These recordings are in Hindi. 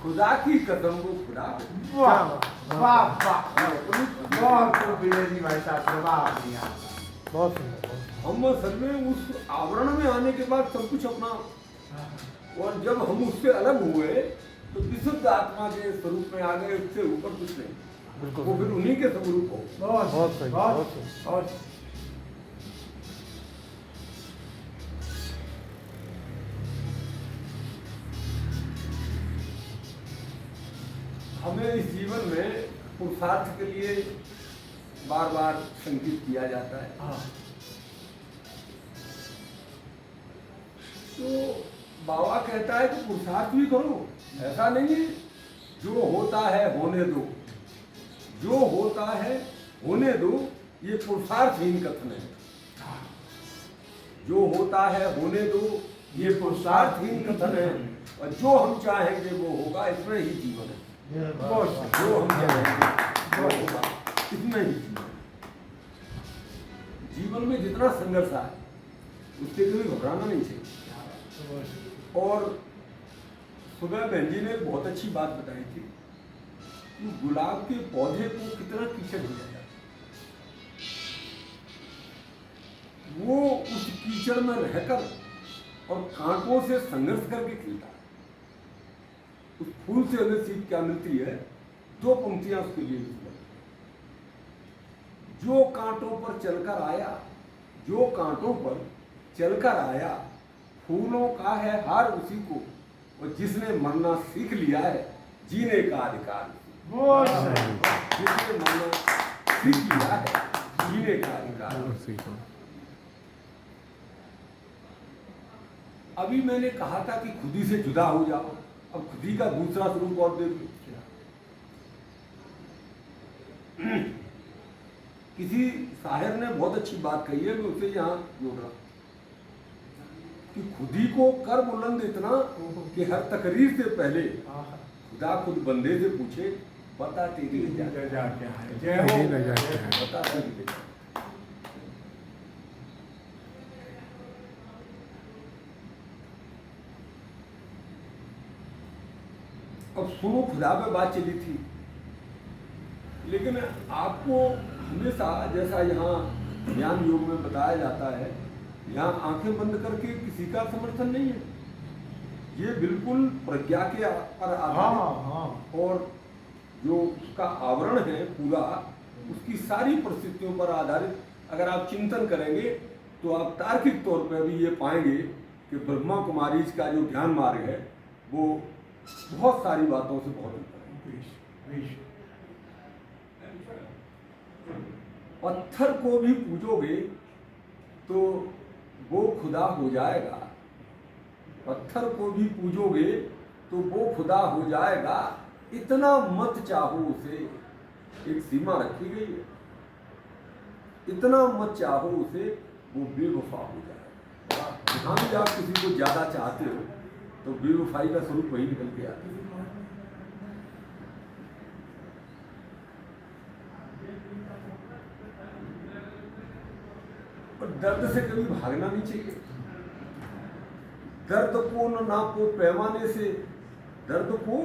खुदा की कसम वो खुदा है। वाह वाह वाह, बहुत खूब विजय जी भाई साहब, जवाब दिया। बहुत सुंदर। हम असल में उस आवरण में आने के बाद सब कुछ अपना, और जब हम उससे अलग हुए तो विशुद्ध आत्मा के स्वरूप में आ गए, उससे ऊपर कुछ नहीं। बिल्कुल वो फिर उन्हीं के स्वरूप हो। बहुत सही, बहुत सही। और हमें इस जीवन में पुरुषार्थ के लिए बार बार संकेत किया जाता है। हाँ। तो बाबा कहता है कि पुरुषार्थ भी करो, ऐसा नहीं है। जो होता है होने दो, जो होता है होने दो, ये पुरुषार्थहीन कथन है। जो होता है होने दो, ये पुरुषार्थहीन कथन है। और जो हम चाहेंगे वो होगा, इसमें ही जीवन है। जो हम चाहेंगे वो होगा, इसमें ही जीवन है। जीवन में जितना संघर्ष आए उससे कभी घबराना नहीं चाहिए। और सुबह बहन जी ने एक बहुत अच्छी बात बताई थी कि गुलाब के पौधे को कितना कीचड़ हो जाता है, वो उस कीचड़ में रहकर और कांटों से संघर्ष करके खिलता है। उस फूल से हमें सीख क्या मिलती है? दो पंक्तियां उसके लिए मिलती। जो कांटों पर चलकर आया, जो कांटों पर चलकर आया, फूलों का है हार उसी को, और जिसने मरना सीख लिया है जीने का अधिकार। जिसने मरना सीख लिया है जीने का अधिकार। अभी मैंने कहा था कि खुदी से जुदा हो जाओ, अब खुदी का दूसरा स्वरूप और देख लो। किसी शायर ने बहुत अच्छी बात कही है, मैं उसे यहाँ जोड़ रहा हूं कि खुदी को कर बुलंद इतना कि हर तकरीर से पहले खुदा खुद बंदे से पूछे, बता तेरी जजा क्या है? जय हो। बता तेरी वजह। अब सुनो, खुदा पे बात चली थी, लेकिन आपको हमेशा जैसा यहाँ ज्ञान योग में बताया जाता है, यहाँ आंखें बंद करके किसी का समर्थन नहीं है। ये बिल्कुल प्रज्ञा के पर आधारित, और जो उसका आवरण है पूरा, उसकी सारी परिस्थितियों पर आधारित अगर आप चिंतन करेंगे तो आप तार्किक तौर पर भी ये पाएंगे कि ब्रह्मा कुमारी का जो ध्यान मार्ग है वो बहुत सारी बातों से बहुत ऊपर है। पत्थर को भी पूजोगे तो वो खुदा हो जाएगा, पत्थर को भी पूजोगे तो वो खुदा हो जाएगा, इतना मत चाहो उसे। एक सीमा रखी गई है, इतना मत चाहो उसे, वो बेवफा हो जाएगा। जहां भी आप किसी को ज्यादा चाहते हो तो बेवफाई का स्वरूप वही निकल के आता है। और दर्द से कभी भागना नहीं चाहिए। दर्द को न नापो पैमाने से, दर्द को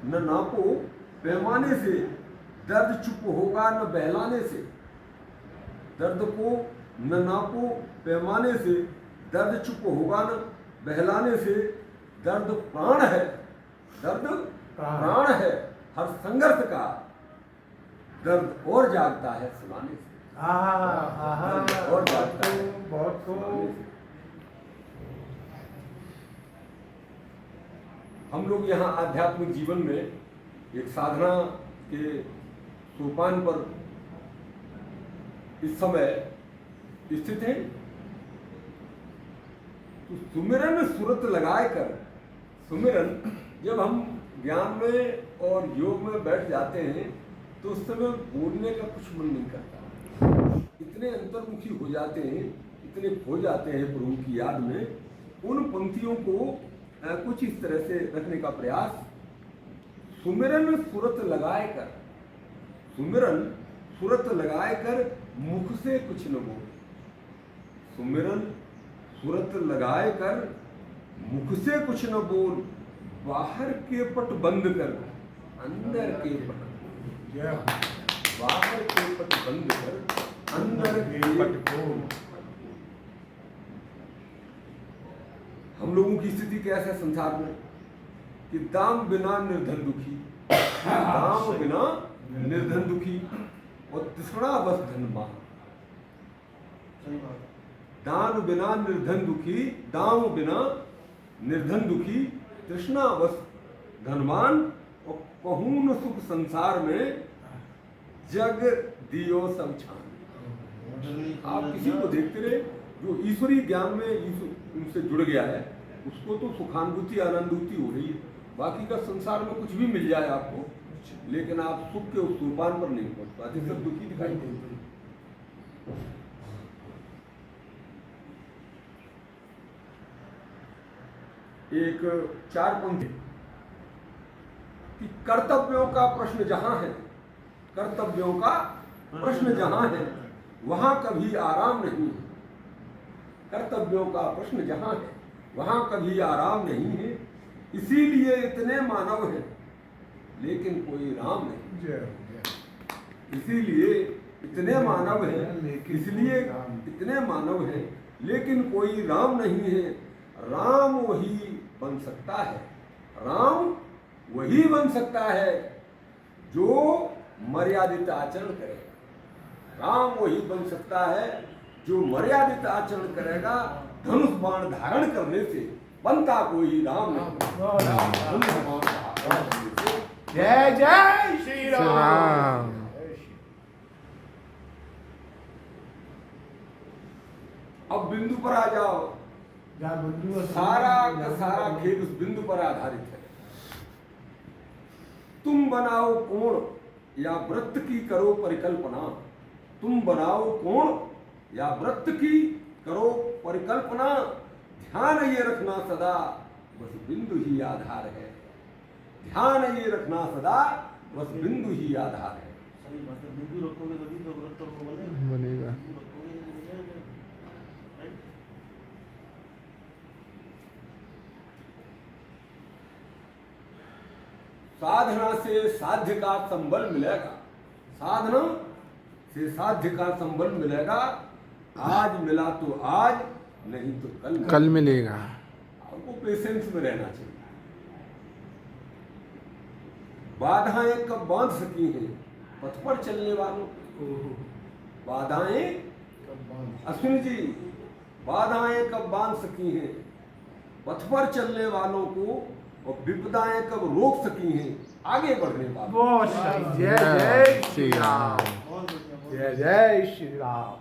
न नापो पैमाने से, दर्द चुप होगा न बहलाने से। दर्द को न नापो पैमाने से, दर्द चुप होगा न बहलाने से। दर्द प्राण है, दर्द प्राण है हर संघर्ष का, दर्द और जागता है सुनाने से। और जागता है बहुत खूब। हम लोग यहाँ आध्यात्मिक जीवन में एक साधना के सोपान पर इस समय स्थित हैं। तो सुमिरन सुरत लगाए कर, सुमिरन जब हम ज्ञान में और योग में बैठ जाते हैं तो उस समय बोलने का कुछ मन नहीं करता। इतने अंतर्मुखी हो जाते हैं, इतने खो जाते हैं प्रभु की याद में। उन पंक्तियों को कुछ इस तरह से रखने का प्रयास, सुमिरन सुरत लगाए कर, सुमिरन सुरत लगाए कर मुख से कुछ न बोल। सुमिरन सुरत लगाए कर मुख से कुछ न बोल, बाहर के पट बंद कर अंदर के पट, जय बाहर के पट बंद कर अंदर के पट खोल। हम लोगों की स्थिति कैसे है संसार में कि दाम बिना निर्धन दुखी, दाम बिना निर्धन दुखी और तृष्णा बस धनवान। दान बिना निर्धन दुखी, दाम बिना निर्धन दुखी, तृष्णा बस धनवान और कहूं न सुख संसार में जग दियो सब छान। आप किसी को देखते रहे जो ईश्वरीय ज्ञान में उनसे जुड़ गया है उसको तो सुखानुभूति आनंदूति हो रही है। बाकी का संसार में कुछ भी मिल जाए आपको, लेकिन आप सुख के उस सोपान पर नहीं पहुंच पाते, सब दुखी दिखाई देते। एक चार पंक्ति कि कर्तव्यों का प्रश्न जहां है, कर्तव्यों का प्रश्न जहां है वहां कभी आराम नहीं है। कर्तव्यों का प्रश्न जहां है वहां कभी आराम नहीं है। इसीलिए इतने मानव हैं लेकिन कोई राम नहीं। जय इसीलिए इतने मानव हैं, इसलिए इतने मानव हैं लेकिन कोई राम नहीं है। राम वही बन सकता है, राम वही बन सकता है जो मर्यादित आचरण करेगा। राम वही बन सकता है जो मर्यादित आचरण करेगा। धनुष बाण धारण करने से बनता कोई राम नहीं। धनुष बाण धारण करने से जय जय श्री राम। राम। अब बिंदु पर आ जाओ। सारा का सारा खेल उस बिंदु पर आधारित है। तुम बनाओ कोण या वृत्त की करो परिकल्पना, तुम बनाओ कोण या वृत्त की करो परिकल्पना। ध्यान ये रखना सदा बस बिंदु ही आधार है। ध्यान ये रखना सदा बस बिंदु ही आधार है। बिंदु रखोगे तभी तो वृत्त बनेगा। बनेगा। साधना से साध्य का संबल मिलेगा, साधना से साध्य का संबल मिलेगा। आज मिला तो आज, नहीं तो कल मिलेगा। आपको पेशेंस में रहना चाहिए। बाधाएं कब बांध सकी हैं पथ पर चलने वालों को। बाधाएं अश्विनी जी, बाधाएं कब बांध सकी हैं पथ पर चलने वालों को, और विपदाएं कब रोक सकी हैं आगे बढ़ने वालों। बहुत सही। जय जय श्री राम। जय जय श्री राम।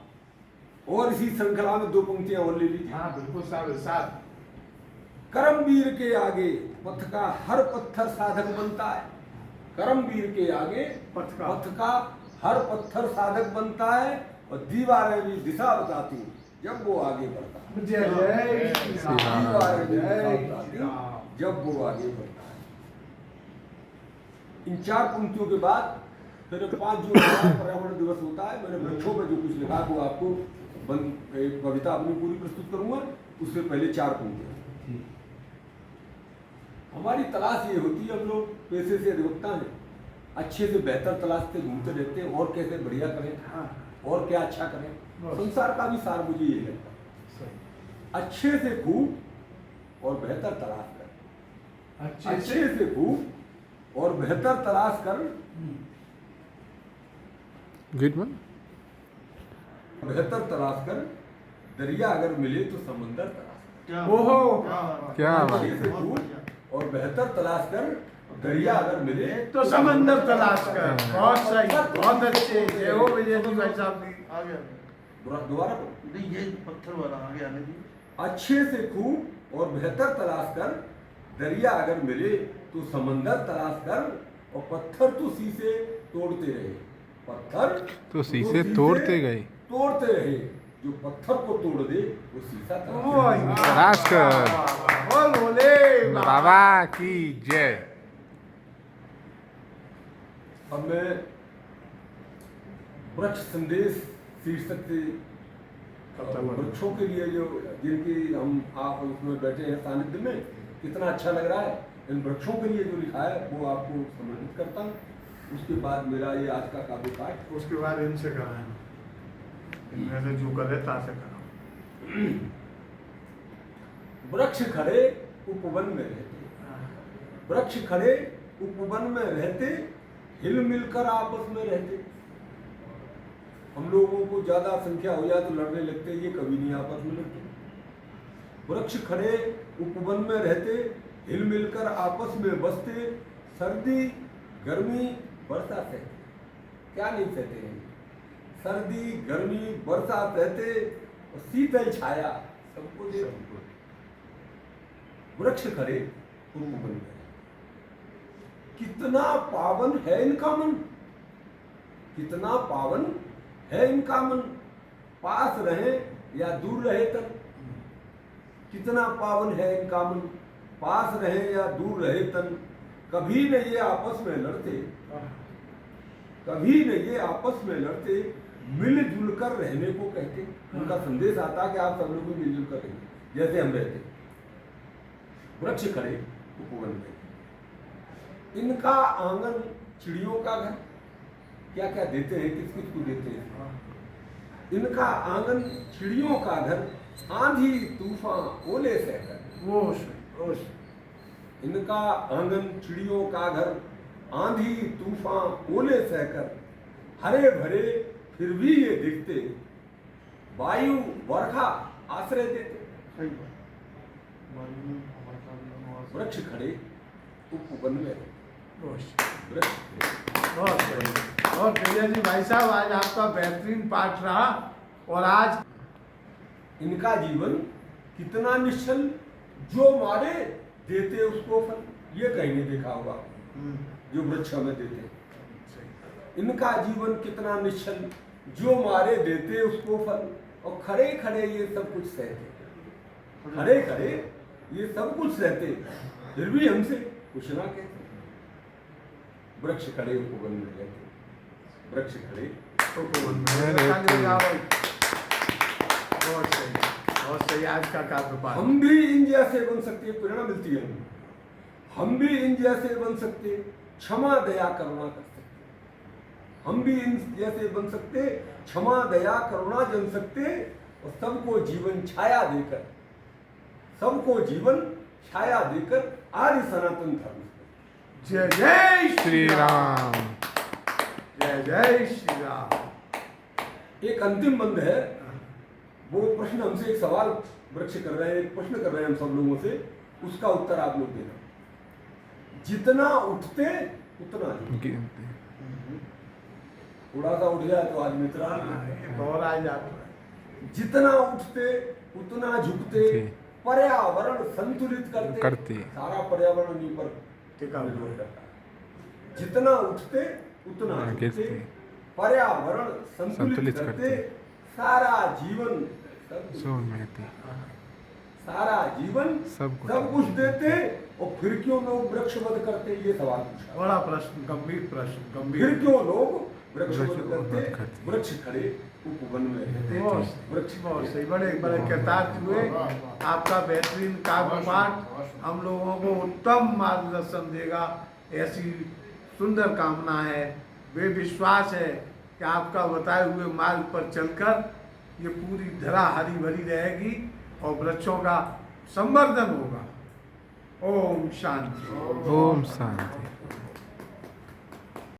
और इसी श्रृंखला में दो पंक्तियां और ले लीजिए। हाँ बिल्कुल साहब साहब। कर्मवीर के आगे पथ का हर पत्थर साधक बनता है। कर्मवीर के आगे पथ का हर पत्थर साधक बनता है और दीवारें भी दिशा बताती हैं जब वो आगे बढ़ता है। जय जय श्री राम। दीवारें भी दिशा जय बताती श्री हैं राम। जब वो आगे बढ़ता है। इन चार पंक्तियों के बाद फिर 5 जून पर्यावरण दिवस होता है। मैंने वृक्षों पर जो कुछ लिखा वो आपको एक कविता अपनी पूरी प्रस्तुत करूंगा। उससे पहले 4 पंक्तियां। हमारी तलाश ये होती है, हम लोग पैसे से अधिवक्ता हैं, अच्छे से बेहतर तलाशते घूमते रहते हैं और कैसे बढ़िया करें और क्या अच्छा करें। संसार का भी सार मुझे ये लगता है, अच्छे से खूब और बेहतर तलाश कर। अच्छे से खूब और बेहतर तलाश कर। Good man. बेहतर तलाश कर, दरिया अगर मिले तो समंदर तलाश कर। ओहो क्या बात अच्छे से खूब और बेहतर तलाश कर, दरिया अगर मिले तो समंदर तलाश कर। बहुत सही, बहुत अच्छे। जय हो विजय जी भाई साहब की। आ गया दोबारा पढ़ो। नहीं, ये पत्थर वाला आगे आने दी। अच्छे से खूब और बेहतर तलाश कर, दरिया अगर मिले तो समंदर तलाश कर, और पत्थर तो शीशे तोड़ते रहे। पत्थर तो शीशे तोड़ते गए। तोड़ते रहे। जो पत्थर को तोड़ दे वो शीशा तलाश कर। बोल बोले बाबा की जय। अब मैं वृक्ष संदेश शीर्षक से वृक्षों के लिए जो जिनकी हम आप उसमें बैठे हैं सानिध्य में, कितना अच्छा लग रहा है। इन वृक्षों के लिए जो लिखा है वो आपको समर्पित करता हूँ। उसके बाद मेरा ये आज का काव्य पाठ। उसके बाद इनसे कराएं, इनमें से जो करे तासे कराओ। वृक्ष खड़े उपवन में रहते, वृक्ष खड़े उपवन में रहते, हिल मिलकर आपस में रहते। हम लोगों को ज्यादा संख्या हो जाए तो लड़ने लगते, ये कभी नहीं आपस में लड़ते। वृक्ष खड़े उपवन में रहते, हिल मिलकर आपस में बसते, सर्दी गर्मी वर्षा सहते। क्या नहीं सहते हैं? सर्दी गर्मी वर्षा सहते और शीतल छाया सबको देते। वृक्ष खड़े उपवन में, कितना पावन है इनका मन, कितना पावन है इनका मन। पास रहे या दूर रहे तन, कितना पावन है इनका मन। पास रहे या दूर रहे तन, कभी न ये आपस में लड़ते, कभी न ये आपस में लड़ते, मिलजुल कर रहने को कहते। उनका संदेश आता कि आप सब लोग मिलजुल कर रहिए जैसे हम रहते। वृक्ष खड़े उपवन में, इनका आंगन चिड़ियों का घर। क्या क्या देते हैं, किस किस को देते हैं? इनका आंगन चिड़ियों का घर, आंधी तूफान ओले सहकर। ओश इनका आंगन चिड़ियों का घर, आंधी तूफान ओले सहकर। हरे भरे फिर भी ये दिखते, वायु वर्षा आश्रय देते। वृक्ष खड़े उपवन में, वृक्ष बहुत सही। और तेजा जी भाई साहब, आज आपका बेहतरीन पाठ रहा। और आज इनका जीवन कितना निश्चल, जो मारे देते उसको फल। ये कहीं नहीं देखा होगा जो वृक्ष हमें देते। इनका जीवन कितना निश्चल, जो मारे देते उसको फल। और खड़े खड़े ये सब कुछ सहते, खड़े खड़े ये सब कुछ सहते, फिर भी हमसे कुछ ना कहते। वृक्ष खड़े उपवन में रहते, वृक्ष खड़े उपवन में रहते। बहुत सही, बहुत सही। आज का काव्य पाठ। हम भी इन जैसे बन सकते, प्रेरणा मिलती है हमें। हम भी इन जैसे बन सकते, क्षमा दया करुणा कर सकते। हम भी इन जैसे बन सकते, क्षमा दया करुणा जन सकते, और सबको जीवन छाया देकर, सबको जीवन छाया देकर आदि सनातन धर्म। जय जय श्री राम। जय जय श्री राम। एक अंतिम बंद है, वो प्रश्न हमसे एक सवाल वृक्ष कर रहे हैं, एक प्रश्न कर रहे हैं हम सब लोगों से, उसका उत्तर आप लोग देना। जितना उठते उतना झुकते। थोड़ा सा उठ जाए तो आज मित्रा और आ जाता है। जितना उठते उतना झुकते, पर्यावरण संतुलित करते। सारा पर्यावरण उन्हीं पर टिका हुआ है। जितना उठते उतना झुकते, पर्यावरण संतुलित करते, सारा जीवन सारा जीवन सब कुछ देते, और फिर क्यों लोग वृक्ष वध करते? ये सवाल पूछा। बड़ा प्रश्न, गंभीर प्रश्न, गंभीर। फिर क्यों लोग वृक्ष वध करते? वृक्ष खड़े उपवन में रहते। वृक्ष बहुत सही, बड़े बड़े कृतार्थ हुए। आपका बेहतरीन काव्य पाठ हम लोगों को उत्तम मार्गदर्शन देगा, ऐसी सुंदर कामना है। वे विश्वास है कि आपका बताए हुए मार्ग पर चलकर ये पूरी धरा हरी भरी रहेगी और वृक्षों का संवर्धन होगा। ओम शांति। ओम शांति।